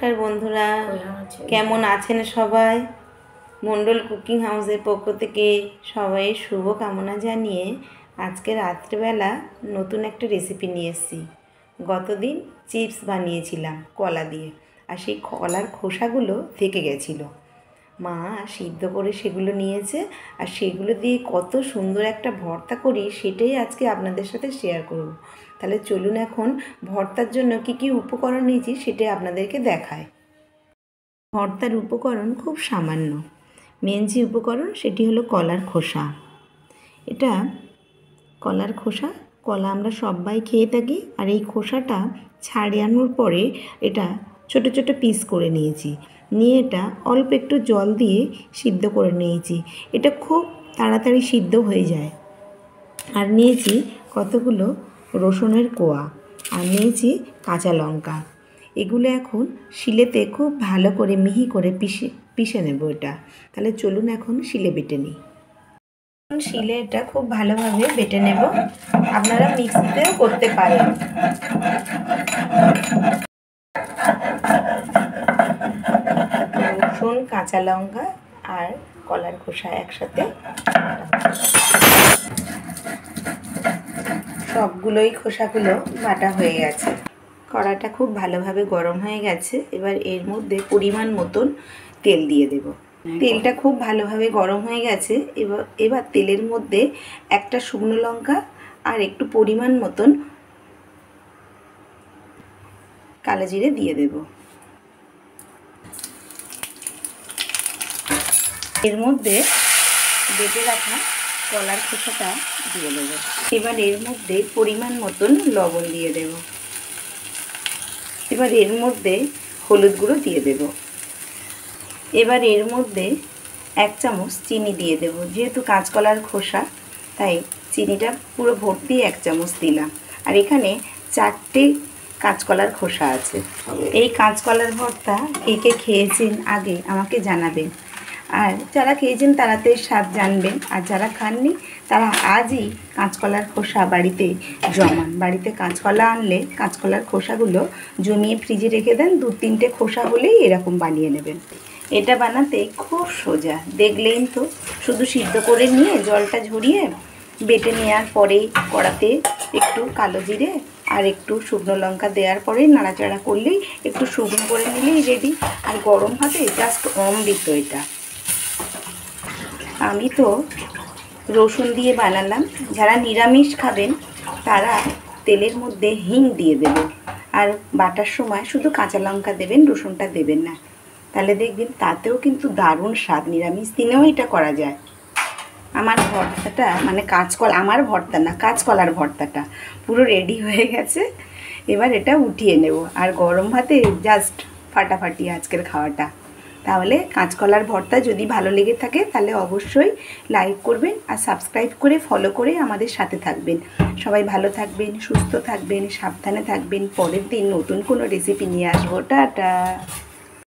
নমস্কার বন্ধুরা, কেমন আছেন সবাই? মন্ডল কুকিং হাউসের পক্ষ থেকে সবাই শুভ কামনা জানিয়ে আজকে রাত্রিবেলা নতুন একটা রেসিপি নিয়ে এসেছি। গতদিন চিপস বানিয়েছিলাম কলা দিয়ে, আর সেই কলার খোসাগুলো থেকে গেছিলো। মা সিদ্ধ করে সেগুলো নিয়েছে, আর সেগুলো দিয়ে কত সুন্দর একটা ভর্তা করি সেটাই আজকে আপনাদের সাথে শেয়ার করব। তাহলে চলুন এখন ভর্তার জন্য কি কি উপকরণ নিয়েছি সেটাই আপনাদেরকে দেখায়। ভর্তার উপকরণ খুব সামান্য, মেন যে উপকরণ সেটি হলো কলার খোসা। এটা কলার খোসা, কলা আমরা সবাই খেয়ে থাকি, আর এই খোসাটা ছাড়ানোর পরে এটা ছোট ছোট পিস করে নিয়েছি, নিয়ে এটা অল্প একটু জল দিয়ে সিদ্ধ করে নিয়েছি। এটা খুব তাড়াতাড়ি সিদ্ধ হয়ে যায়। আর নিয়েছি কতগুলো রসুনের কোয়া, আর নিয়েছি কাঁচা লঙ্কা। এগুলো এখন শিলেতে খুব ভালো করে মিহি করে পিষে নেব এটা। তাহলে চলুন এখন শিলে বেটে নিই। শিলে এটা খুব ভালোভাবে বেটে নেব, আপনারা মিক্সিতেও করতে পারেন। রসুন, কাঁচা লঙ্কা আর কলার খোসা একসাথে সবগুলোই খোসাগুলো বাটা হয়ে গেছে। কড়াটা খুব ভালোভাবে গরম হয়ে গেছে। এবার এর মধ্যে পরিমাণ মতন তেল দিয়ে দেব। তেলটা খুব ভালোভাবে গরম হয়ে গেছে। এবার তেলের মধ্যে একটা শুকনো লঙ্কা আর একটু পরিমাণ মতন কালো জিরে দিয়ে দেব। এর মধ্যে বেটে রাখা কলার খোসাটা দিয়ে দেব। এবার এর মধ্যে পরিমাণ মতন লবণ দিয়ে দেব। এবার এর মধ্যে হলুদ গুঁড়ো দিয়ে দেব। এবার এর মধ্যে 1 চামচ চিনি দিয়ে দেব। যেহেতু কাঁচকলার খোসা তাই চিনিটা পুরো ভর্তি 1 চামচ দিলাম। আর এখানে 4টে কাঁচকলার খোসা আছে। এই কাঁচকলার ভর্তা কে কে খেয়েছেন আগে আমাকে জানাবেন, আর যারা খেয়েছেন তারা তো স্বাদ জানবেন, আর যারা খাননি তারা আজই কাঁচকলার খোসা বাড়িতে জমান। বাড়িতে কাঁচকলা আনলে কাঁচকলার খোসাগুলো জমিয়ে ফ্রিজে রেখে দেন, 2-3টে খোসা হলেই এরকম বানিয়ে নেবেন। এটা বানাতে খুব সোজা, দেখলেন তো। শুধু সিদ্ধ করে নিয়ে জলটা ঝরিয়ে বেটে নেওয়ার পরেই কড়াতে একটু কালো জিরে আর একটু শুকনো লঙ্কা দেওয়ার পরে নাড়াচাড়া করলেই, একটু শুকনো করে নিলেই রেডি। আর গরম ভাতে জাস্ট অমৃত এটা। আমি তো রসুন দিয়ে বানালাম, যারা নিরামিষ খাবেন তারা তেলের মধ্যে হিং দিয়ে দেবেন, আর বাটার সময় শুধু কাঁচা লঙ্কা দেবেন, রসুনটা দেবেন না। তাহলে দেখবেন তাতেও কিন্তু দারুণ স্বাদ। নিরামিষ দিনেও এটা করা যায়। আমার ভর্তাটা মানে আমার ভর্তা না, কাঁচকলার ভর্তাটা পুরো রেডি হয়ে গেছে। এবার এটা উঠিয়ে নেব, আর গরম ভাতে জাস্ট ফাটাফাটি আজকের খাওয়াটা। তাহলে কাঁচকলার ভর্তা যদি ভালো লেগে থাকে তাহলে অবশ্যই লাইক করবেন, আর সাবস্ক্রাইব করে ফলো করে আমাদের সাথে থাকবেন। সবাই ভালো থাকবেন, সুস্থ থাকবেন, সাবধানে থাকবেন। পরের দিন নতুন কোনো রেসিপি নিয়ে আসবো। টাটা।